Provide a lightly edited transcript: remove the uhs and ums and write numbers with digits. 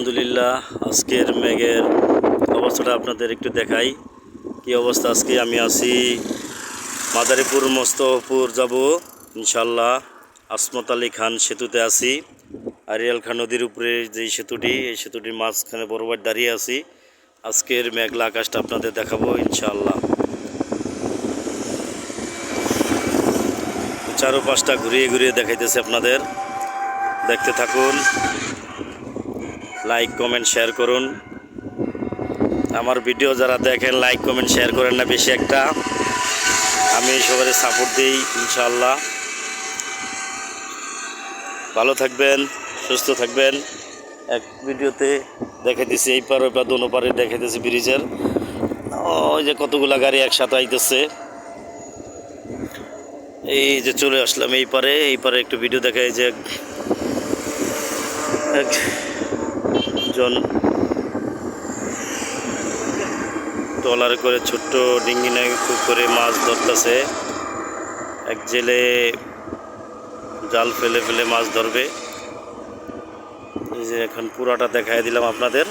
আলহামদুলিল্লাহ আজকের মেঘের অবস্থাটা আপনাদের একটু দেখাই কি অবস্থা। আজকে আমি আছি মাদারীপুর মোস্তফাপুর যাব ইনশাল্লাহ। আসমত আলী খান সেতুতে আছি, আরিয়াল খান নদীর উপরে যেই সেতুটি, এই সেতুটির মাঝখানে বরাবর দাঁড়িয়ে আছি। আজকের মেঘলা আকাশটা আপনাদের দেখাবো ইনশাল্লাহ। চারপাশটা ঘুরিয়ে ঘুরিয়ে দেখাইতেছে আপনাদের, দেখতে থাকুন। লাইক কমেন্ট শেয়ার করুন। আমার ভিডিও যারা দেখেন লাইক কমেন্ট শেয়ার করেন না বেশি একটা, আমি সবাই সাপোর্ট দিই ইনশাআল্লাহ। ভালো থাকবেন, সুস্থ থাকবেন। এক ভিডিওতে দেখাইতেছি এই পার ওই পার দোনো পারে দেখাইতেছি ব্রিজের, ওই যে কতগুলা গাড়ি একসাথে আইতেছে। এই যে চলে আসলাম এই পারে একটু ভিডিও দেখাই যে একজন ট্রলারে করে ছোট্ট ডিঙ্গি নাই করে মাছ ধরতেছে। এক জেলে জাল ফেলে মাছ ধরবে। এই যে এখন পুরাটা দেখাই দিলাম আপনাদের।